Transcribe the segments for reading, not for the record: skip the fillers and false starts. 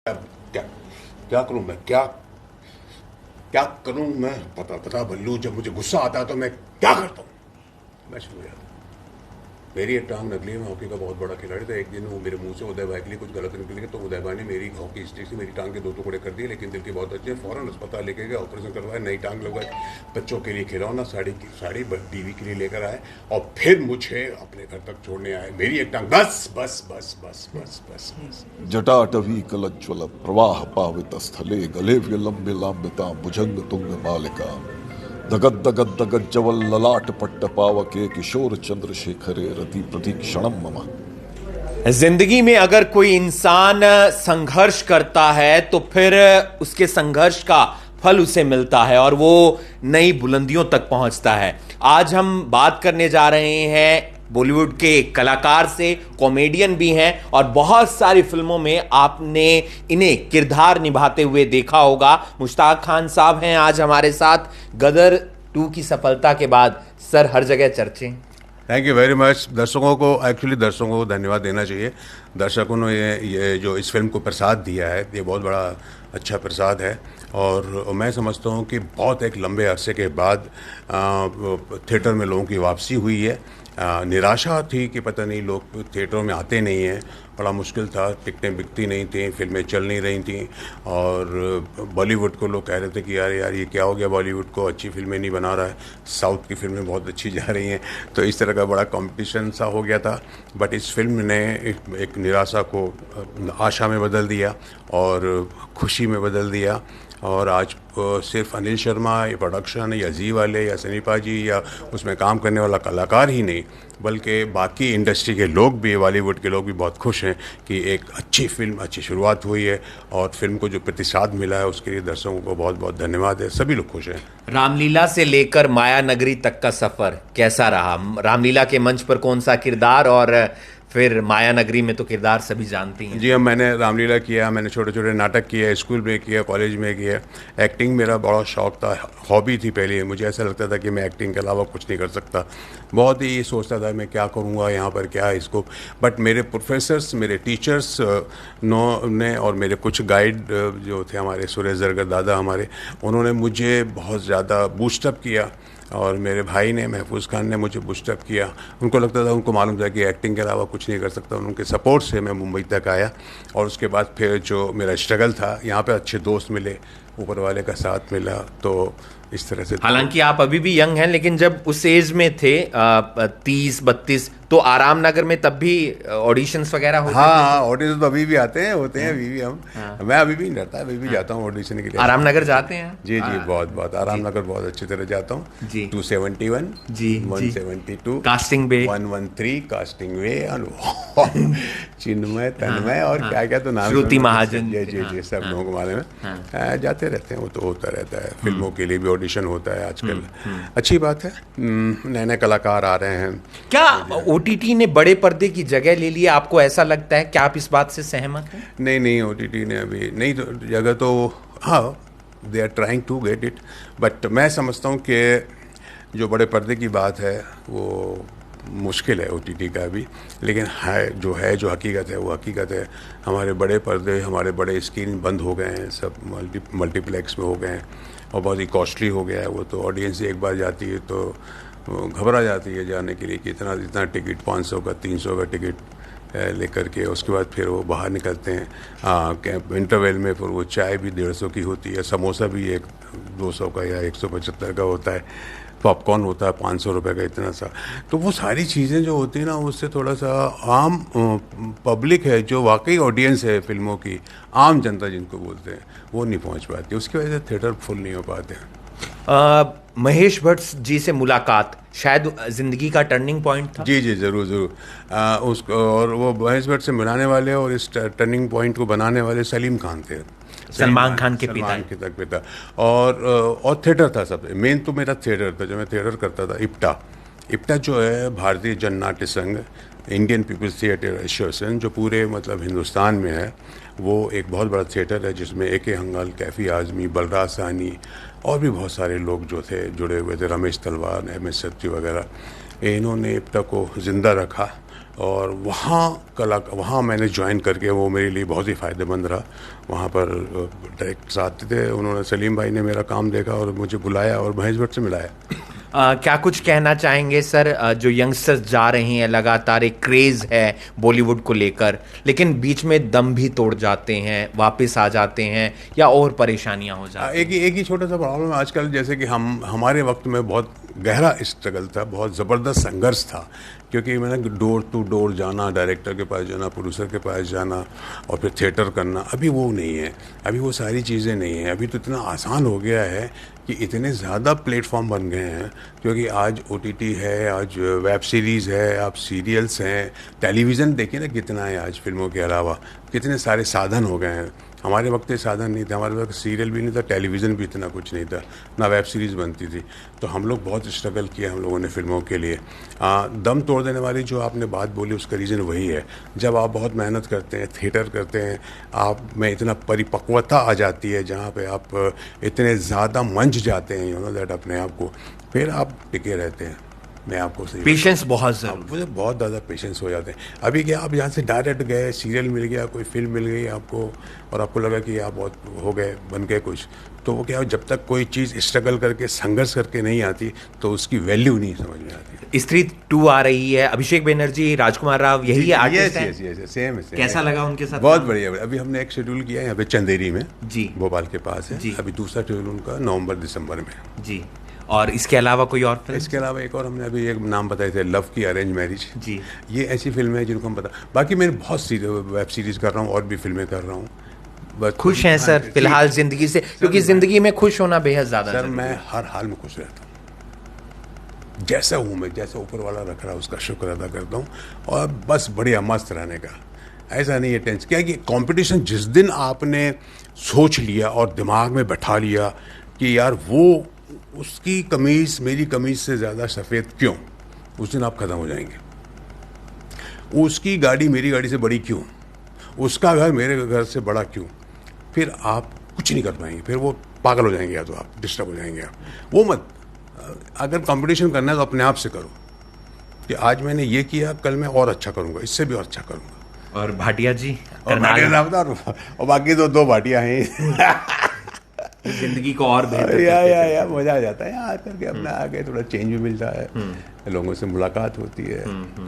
क्या क्या करूं मैं? क्या क्या करूं मैं? पता पता बल्लू, जब मुझे गुस्सा आता है तो मैं क्या करता हूं? मैं शुरू जाता। मेरी एक टांग नकली है। मैं हॉकी का बहुत बड़ा खिलाड़ी था। एक दिन वो मेरे मुंह से उदय भाई के लिए कुछ गलत निकल गया, तो उदय भाई ने मेरी हॉकी स्टिक से मेरी टांग के दो टुकड़े कर दिए। लेकिन दिल के बहुत अच्छे, फौरन अस्पताल लेके गए, ऑपरेशन करवाया, नई टांग लगवाई, बच्चों के लिए खिलौना, साड़ी बीवी के लिए लेकर आए, और फिर मुझे अपने घर तक छोड़ने आए। मेरी एक टांग, बस बस बस बस बस बस बस। जटाटवी कलज्ज्वल प्रवाह पावित स्थले गले विलंबे लांबिता भुजंग तुंग मालिका दगद दगद दगद जवल ललाट पट्ट पावके किशोर चंद्रशेखरे रति प्रतीक्षणम मम। जिंदगी में अगर कोई इंसान संघर्ष करता है तो फिर उसके संघर्ष का फल उसे मिलता है और वो नई बुलंदियों तक पहुंचता है। आज हम बात करने जा रहे हैं बॉलीवुड के कलाकार से, कॉमेडियन भी हैं और बहुत सारी फिल्मों में आपने इन्हें किरदार निभाते हुए देखा होगा। मुश्ताक खान साहब हैं आज हमारे साथ। गदर 2 की सफलता के बाद सर हर जगह चर्चे। Thank you very much. दर्शकों को धन्यवाद देना चाहिए। दर्शकों ने ये जो इस फिल्म को प्रसाद दिया है, ये बहुत बड़ा अच्छा प्रसाद है। और मैं समझता हूँ कि बहुत एक लंबे अरसे के बाद थिएटर में लोगों की वापसी हुई है। निराशा थी कि पता नहीं लोग थिएटरों में आते नहीं हैं, बड़ा मुश्किल था, टिकटें बिकती नहीं थी, फिल्में चल नहीं रही थी। और बॉलीवुड को लोग कह रहे थे कि यार ये क्या हो गया, बॉलीवुड को अच्छी फिल्में नहीं बना रहा है, साउथ की फिल्में बहुत अच्छी जा रही हैं। तो इस तरह का बड़ा कंपटीशन सा हो गया था। बट इस फिल्म ने एक निराशा को आशा में बदल दिया और खुशी में बदल दिया। और आज सिर्फ अनिल शर्मा या प्रोडक्शन या जी वाले या सनी पाजी या उसमें काम करने वाला कलाकार ही नहीं, बल्कि बाकी इंडस्ट्री के लोग भी, बॉलीवुड के लोग भी बहुत खुश हैं कि एक अच्छी फिल्म, अच्छी शुरुआत हुई है। और फिल्म को जो प्रतिसाद मिला है उसके लिए दर्शकों को बहुत बहुत धन्यवाद है। सभी लोग खुश हैं। रामलीला से लेकर माया नगरी तक का सफर कैसा रहा? रामलीला के मंच पर कौन सा किरदार, और फिर माया नगरी में तो किरदार सभी जानती हैं। जी, अब मैंने रामलीला किया, मैंने छोटे छोटे नाटक किए, स्कूल में किया, कॉलेज में किया। एक्टिंग मेरा बड़ा शौक था, हॉबी थी पहले। मुझे ऐसा लगता था कि मैं एक्टिंग के अलावा कुछ नहीं कर सकता। बहुत ही सोचता था मैं क्या करूँगा यहाँ पर, क्या है इसको। बट मेरे प्रोफेसर्स, मेरे टीचर्स ने और मेरे कुछ गाइड जो थे हमारे, सुरेश जरगर दादा हमारे, उन्होंने मुझे बहुत ज़्यादा बूस्टअप किया। और मेरे भाई ने, महफूज खान ने मुझे बूस्टअप किया। उनको लगता था, उनको मालूम था कि एक्टिंग के अलावा कुछ नहीं कर सकता। उनके सपोर्ट से मैं मुंबई तक आया। और उसके बाद फिर जो मेरा स्ट्रगल था, यहाँ पे अच्छे दोस्त मिले, ऊपर वाले का साथ मिला, तो इस तरह से। हालांकि आप अभी भी यंग हैं, लेकिन जब उस एज में थे 30-32, तो आराम नगर में तब भी ऑडिशंस वगैरह होते थे? हाँ, ऑडिशन तो अभी भी आते हैं, होते हैं अभी भी। मैं अभी भी नहीं डरता, अभी भी जाता हूँ ऑडिशन के लिए। आराम नगर जाते हैं? जी जी, बहुत आराम नगर बहुत अच्छी तरह जाता हूँ जी। 271 जी, 172 कास्टिंग बे, 113 कास्टिंग वे, चिन्मय, तन्मय और क्या क्या तो नाम, श्रुति महाजन। जी जी जी, सब लोगों के बारे में जाते रहते हैं। वो तो होता रहता है, फिल्मों के लिए भी ऑडिशन होता है आजकल। अच्छी बात है, नए नए कलाकार आ रहे हैं। क्या ओटीटी ने बड़े पर्दे की जगह ले ली? आपको ऐसा लगता है? क्या आप इस बात से सहमत हैं? नहीं, ओटीटी ने अभी नहीं तो जगह तो, हाँ, they are trying to get it. But मैं समझता हूँ कि जो बड़े पर्दे की बात है वो मुश्किल है ओटीटी का भी। लेकिन है जो हकीकत है वो हकीकत है। हमारे बड़े पर्दे, हमारे बड़े स्क्रीन बंद हो गए हैं, सब मल्टीप्लेक्स में हो गए हैं और बहुत ही कॉस्टली हो गया है वो। तो ऑडियंस एक बार जाती है तो घबरा जाती है जाने के लिए कि इतना टिकट, 500 का, 300 का टिकट लेकर के उसके बाद फिर वो बाहर निकलते हैं। इंटरवल में फिर वो चाय भी 150 की होती है, समोसा भी 200 का या 175 का होता है, पॉपकॉर्न होता है 500 रुपये का, इतना सा। तो वो सारी चीज़ें जो होती हैं ना, उससे थोड़ा सा आम पब्लिक है, जो वाकई ऑडियंस है फिल्मों की, आम जनता जिनको बोलते हैं, वो नहीं पहुंच पाती। उसकी वजह से थिएटर फुल नहीं हो पाते। महेश भट्ट जी से मुलाकात शायद जिंदगी का टर्निंग पॉइंट था? जी जी, ज़रूर। उसको, और वो महेश भट्ट से मिलाने वाले और इस टर्निंग पॉइंट को बनाने वाले सलीम खान थे, सलमान खान के पिता। और थिएटर था सब। मेन तो मेरा थिएटर था, जो मैं थिएटर करता था। इप्टा जो है भारतीय जन नाट्य संघ, इंडियन पीपल्स थिएटर एसोसिएशन, जो पूरे मतलब हिंदुस्तान में है, वो एक बहुत बड़ा थिएटर है जिसमें ए.के. हंगल, कैफी आज़मी, बलराज साहनी और भी बहुत सारे लोग जो थे जुड़े हुए थे, रमेश तलवार, एम.एस. सत्ती वगैरह। इन्होंने इप्टा को ज़िंदा रखा और वहाँ मैंने ज्वाइन करके वो मेरे लिए बहुत ही फ़ायदेमंद रहा। वहाँ पर डायरेक्टर्स आते थे, उन्होंने सलीम भाई ने मेरा काम देखा और मुझे बुलाया और महेश भट्ट से मिलाया। क्या कुछ कहना चाहेंगे सर, जो यंगस्टर्स जा रहे हैं, लगातार एक क्रेज़ है बॉलीवुड को लेकर, लेकिन बीच में दम भी तोड़ जाते हैं, वापस आ जाते हैं या और परेशानियां हो जाती हैं? एक ही छोटा सा प्रॉब्लम है आजकल, जैसे कि हमारे वक्त में बहुत गहरा स्ट्रगल था, बहुत ज़बरदस्त संघर्ष था, क्योंकि मैंने डोर टू डोर जाना, डायरेक्टर के पास जाना, प्रोड्यूसर के पास जाना और फिर थिएटर करना। अभी वो नहीं है, अभी वो सारी चीज़ें नहीं हैं। अभी तो इतना आसान हो गया है कि इतने ज़्यादा प्लेटफॉर्म बन गए हैं, क्योंकि आज OTT है, आज वेब सीरीज़ है, आप सीरियल्स हैं, टेलीविज़न देखिए ना कितना है आज, फिल्मों के अलावा कितने सारे साधन हो गए हैं। हमारे वक्त ये साधन नहीं थे, हमारे वक्त सीरियल भी नहीं था, टेलीविज़न भी इतना कुछ नहीं था, ना वेब सीरीज़ बनती थी। तो हम लोग बहुत स्ट्रगल किया हम लोगों ने फिल्मों के लिए। दम तोड़ देने वाली जो आपने बात बोली, उसका रीज़न वही है, जब आप बहुत मेहनत करते हैं, थिएटर करते हैं, आप में इतना परिपक्वता आ जाती है, जहाँ पे आप इतने ज़्यादा मंच जाते हैं, यू नो दैट, अपने आप को, फिर आप टिके रहते हैं। मैं आपको सही पेशेंस बहुत ज़रूरी, मुझे बहुत ज़्यादा पेशेंस हो जाते हैं। अभी क्या, आप यहाँ से डायरेक्ट गए, सीरियल मिल गया, कोई फिल्म मिल गई आपको, और आपको लगा कि आप बहुत हो गए, बन गए कुछ, तो वो क्या, जब तक कोई चीज़ स्ट्रगल करके, संघर्ष करके नहीं आती, तो उसकी वैल्यू नहीं समझ में आती। स्त्री 2 आ रही है, अभिषेक बनर्जी, राजकुमार राव, यही है आर्टिस्ट हैं? सेम। कैसा लगा उनके साथ? बहुत बढ़िया। अभी हमने एक शेड्यूल किया है यहाँ पे चंदेरी में जी, भोपाल के पास है जी। अभी दूसरा शेड्यूल उनका नवंबर-दिसंबर में जी। और इसके अलावा कोई और फिल्म? इसके अलावा एक और हमने अभी एक नाम बताए थे, लव की अरेंज मैरिज जी। ये ऐसी फिल्म है जिनको हम पता। बाकी मैं बहुत वेब सीरीज कर रहा हूँ और भी फिल्में कर रहा हूँ। बस खुश हैं सर फिलहाल जिंदगी से? क्योंकि जिंदगी में खुश होना बेहद ज्यादा सर, मैं हर हाल में खुश रहता हूँ, जैसा हूँ मैं, जैसा ऊपर वाला रख रहा है उसका शुक्र अदा करता हूँ, और बस बढ़िया मस्त रहने का। ऐसा नहीं है टेंशन, क्या है कि कंपटीशन जिस दिन आपने सोच लिया और दिमाग में बैठा लिया कि यार वो उसकी कमीज मेरी कमीज से ज़्यादा सफ़ेद क्यों, उस दिन आप ख़त्म हो जाएंगे। उसकी गाड़ी मेरी गाड़ी से बड़ी क्यों, उसका घर मेरे घर से बड़ा क्यों, फिर आप कुछ नहीं कर पाएंगे, फिर वो पागल हो जाएंगे, या तो आप डिस्टर्ब हो जाएंगे। आप वो मत, अगर कंपटीशन करना है तो अपने आप से करो कि आज मैंने ये किया, कल मैं और अच्छा करूँगा, इससे भी और अच्छा करूँगा। और भाटिया जी और बाकी तो 2 भाटियाँ हैं जिंदगी को और बेहतर या मजा आ जाता है यहाँ आकर के, अपना आके थोड़ा चेंज भी मिलता है, लोगों से मुलाकात होती है,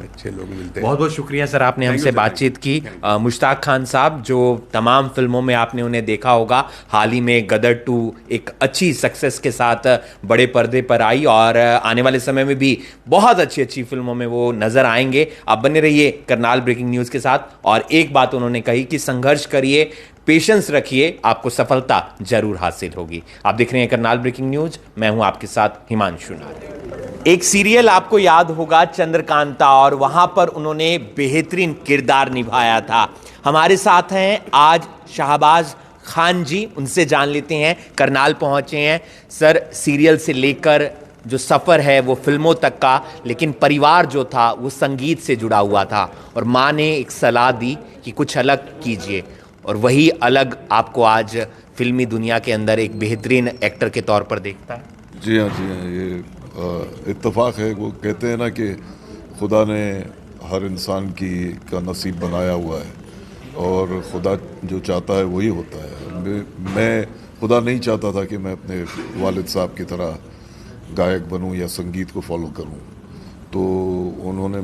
अच्छे लोग मिलते हैं। बहुत बहुत शुक्रिया सर, आपने हमसे बातचीत की। मुश्ताक खान साहब, जो तमाम फिल्मों में आपने उन्हें देखा होगा, हाल ही में गदर 2 एक अच्छी सक्सेस के साथ बड़े पर्दे पर आई, और आने वाले समय में भी बहुत अच्छी फिल्मों में वो नजर आएंगे। आप बने रहिए करनाल ब्रेकिंग न्यूज के साथ। और एक बात उन्होंने कही कि संघर्ष करिए, पेशेंस रखिए, आपको सफलता जरूर हासिल होगी। आप देख रहे हैं करनाल ब्रेकिंग न्यूज, मैं हूं आपके साथ हिमांशु नाथ। एक सीरियल आपको याद होगा, चंद्रकांता, और वहां पर उन्होंने बेहतरीन किरदार निभाया था। हमारे साथ हैं आज शाहबाज खान जी, उनसे जान लेते हैं, करनाल पहुंचे हैं। सर, सीरियल से लेकर जो सफ़र है वो फिल्मों तक का, लेकिन परिवार जो था वो संगीत से जुड़ा हुआ था, और माँ ने एक सलाह दी कि कुछ अलग कीजिए, और वही अलग आपको आज फिल्मी दुनिया के अंदर एक बेहतरीन एक्टर के तौर पर देखता है। जी हाँ, ये इत्तेफाक है। वो कहते हैं ना कि खुदा ने हर इंसान का नसीब बनाया हुआ है, और खुदा जो चाहता है वही होता है। मैं खुदा नहीं चाहता था कि मैं अपने वालिद साहब की तरह गायक बनूं या संगीत को फॉलो करूं, तो उन्होंने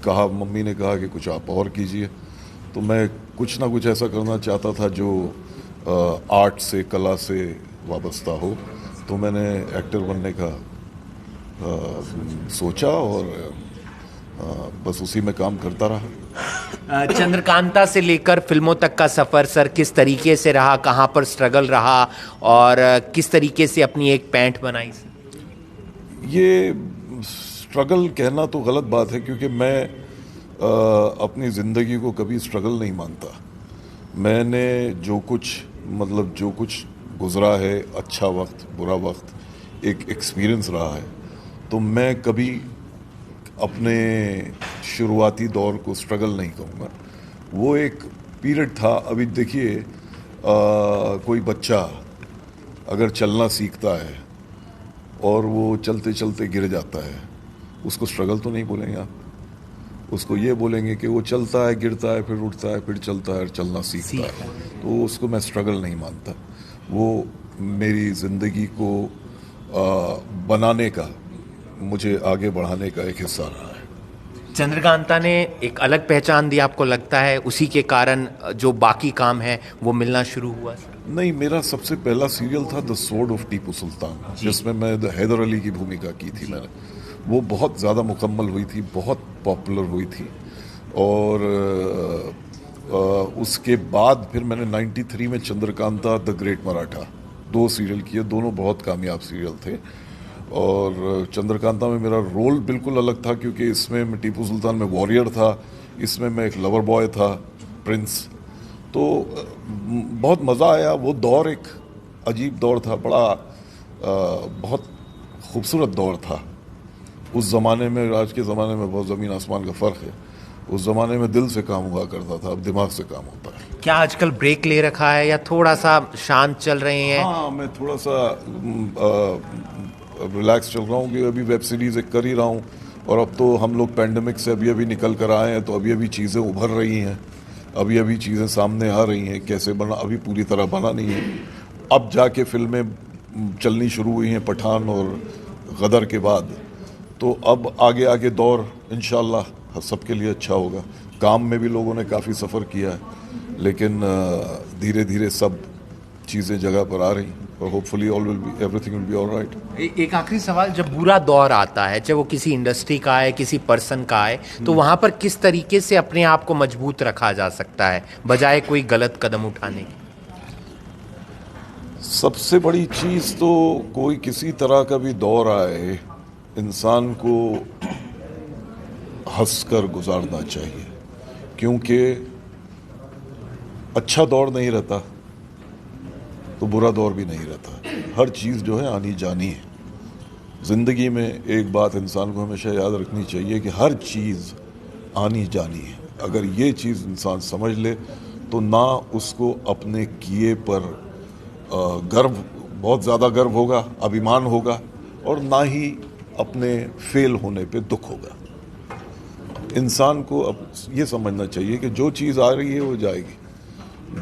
कहा, मम्मी ने कहा कि कुछ आप और कीजिए। तो मैं कुछ ना कुछ ऐसा करना चाहता था जो आर्ट से, कला से वाबस्ता हो। तो मैंने एक्टर बनने का सोचा, और बस उसी में काम करता रहा। चंद्रकांता से लेकर फिल्मों तक का सफ़र सर किस तरीके से रहा, कहाँ पर स्ट्रगल रहा, और किस तरीके से अपनी एक पैंठ बनाई? ये स्ट्रगल कहना तो गलत बात है, क्योंकि मैं अपनी ज़िंदगी को कभी स्ट्रगल नहीं मानता। मैंने जो कुछ गुज़रा है, अच्छा वक्त, बुरा वक्त, एक एक्सपीरियंस रहा है, तो मैं कभी अपने शुरुआती दौर को स्ट्रगल नहीं कहूँगा। वो एक पीरियड था। अभी देखिए, कोई बच्चा अगर चलना सीखता है और वो चलते चलते गिर जाता है, उसको स्ट्रगल तो नहीं बोलेंगे आप। उसको ये बोलेंगे कि वो चलता है, गिरता है, फिर उठता है, फिर चलता है, चलना सीखता है, तो उसको मैं स्ट्रगल नहीं मानता। वो मेरी ज़िंदगी को बनाने का, मुझे आगे बढ़ाने का एक हिस्सा रहा है। चंद्रकांता ने एक अलग पहचान दी, आपको लगता है उसी के कारण जो बाकी काम है वो मिलना शुरू हुआ? नहीं, मेरा सबसे पहला सीरियल था the sword of Tipu Sultan, जिसमें मैं हैदर अली की भूमिका की थी मैंने। वो बहुत ज़्यादा मुकम्मल हुई थी, बहुत पॉपुलर हुई थी। और उसके बाद फिर मैंने 93 में Chandrakanta the great Maratha 2 serial किए, दोनों बहुत कामयाब सीरियल थे। और चंद्रकांता में मेरा रोल बिल्कुल अलग था, क्योंकि इसमें मैं टीपू सुल्तान में वॉरियर था, इसमें मैं एक लवर बॉय था, प्रिंस। तो बहुत मज़ा आया। वो दौर एक अजीब दौर था, बड़ा बहुत खूबसूरत दौर था। उस ज़माने में, आज के ज़माने में बहुत ज़मीन आसमान का फ़र्क है। उस ज़माने में दिल से काम हुआ करता था, अब दिमाग से काम होता है। क्या आजकल ब्रेक ले रखा है या थोड़ा सा शांत चल रहे हैं? हाँ, मैं थोड़ा सा रिलैक्स चल रहा हूँ कि अभी वेब सीरीज़ एक कर ही रहा हूँ। और अब तो हम लोग पैंडेमिक से अभी अभी निकल कर आए हैं, तो अभी अभी चीज़ें उभर रही हैं, अभी अभी चीज़ें सामने आ रही हैं। कैसे बना, अभी पूरी तरह बना नहीं है। अब जाके फिल्में चलनी शुरू हुई हैं, पठान और गदर के बाद। तो अब आगे आगे दौर इंशाल्लाह सबके लिए अच्छा होगा। काम में भी लोगों ने काफ़ी सफ़र किया है, लेकिन धीरे धीरे सब चीज़ें जगह पर आ रही हैं और hopefully everything will be alright. एक आखिरी सवाल, जब बुरा दौर आता है, चाहे वो किसी इंडस्ट्री का है, किसी पर्सन का है, तो वहाँ पर किस तरीके से अपने आप को मजबूत रखा जा सकता है बजाय कोई गलत कदम उठाने की? सबसे बड़ी चीज़ तो कोई किसी तरह का भी दौर आए, इंसान को हंसकर गुजारना चाहिए, क्योंकि अच्छा दौर नहीं रहता तो बुरा दौर भी नहीं रहता। हर चीज़ जो है आनी जानी है। ज़िंदगी में एक बात इंसान को हमेशा याद रखनी चाहिए कि हर चीज़ आनी जानी है। अगर ये चीज़ इंसान समझ ले तो ना उसको अपने किए पर गर्व, बहुत ज़्यादा गर्व होगा, अभिमान होगा, और ना ही अपने फेल होने पे दुख होगा। इंसान को अब ये समझना चाहिए कि जो चीज़ आ रही है वो जाएगी,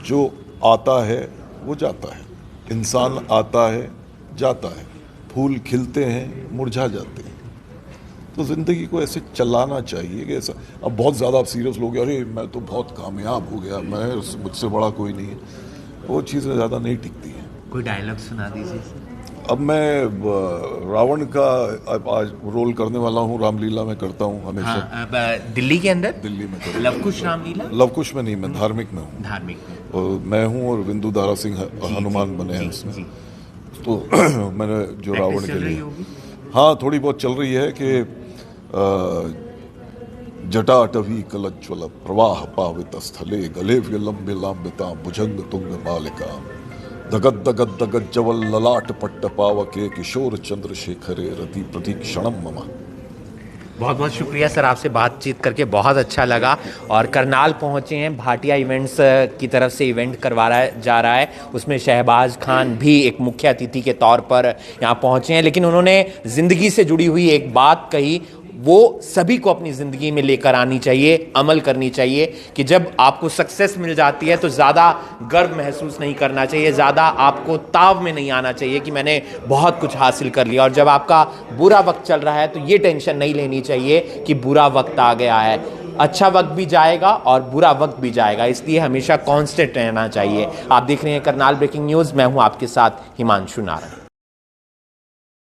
जो आता है वो जाता है। इंसान आता है, जाता है, फूल खिलते हैं, मुरझा जाते हैं। तो ज़िंदगी को ऐसे चलाना चाहिए कि ऐसा, अब बहुत ज़्यादा आप सीरियस लोग, अरे मैं तो बहुत कामयाब हो गया, मैं, मुझसे बड़ा कोई नहीं है, वो चीज़ें ज़्यादा नहीं टिकती हैं। कोई डायलॉग सुना दीजिए। अब मैं रावण का आज रोल करने वाला हूँ, रामलीला में करता हूँ हमेशा। दिल्ली के अंदर? दिल्ली में करता हूँ। लवकुश रामलीला? लवकुश में नहीं, मैं धार्मिक में हूँ। धार्मिक में? और मैं हूँ और बिंदु दारा सिंह हनुमान बने हैं उसमें। तो मैंने जो रावण के लिए, हाँ थोड़ी बहुत चल रही है कि जटाटवी कलज्ज्वल प्रवाह पावित स्थले गले लंबे लांबिता भुजंग तुंग बालिका दगद दगद दगद जवल ललाट पट्ट पावके किशोर चंद्रशेखरे रति प्रतीक्षणम मम। बहुत बहुत शुक्रिया सर, आपसे बातचीत करके बहुत अच्छा लगा। और करनाल पहुंचे हैं, भाटिया इवेंट्स की तरफ से इवेंट करवाया जा रहा है, उसमें शहबाज खान भी एक मुख्य अतिथि के तौर पर यहाँ पहुंचे हैं। लेकिन उन्होंने ज़िंदगी से जुड़ी हुई एक बात कही, वो सभी को अपनी ज़िंदगी में लेकर आनी चाहिए, अमल करनी चाहिए कि जब आपको सक्सेस मिल जाती है तो ज़्यादा गर्व महसूस नहीं करना चाहिए, ज़्यादा आपको ताव में नहीं आना चाहिए कि मैंने बहुत कुछ हासिल कर लिया। और जब आपका बुरा वक्त चल रहा है तो ये टेंशन नहीं लेनी चाहिए कि बुरा वक्त आ गया है। अच्छा वक्त भी जाएगा और बुरा वक्त भी जाएगा, इसलिए हमेशा कॉन्स्टेंट रहना चाहिए। आप देख रहे हैं करनाल ब्रेकिंग न्यूज़, मैं हूँ आपके साथ हिमांशु नारायण।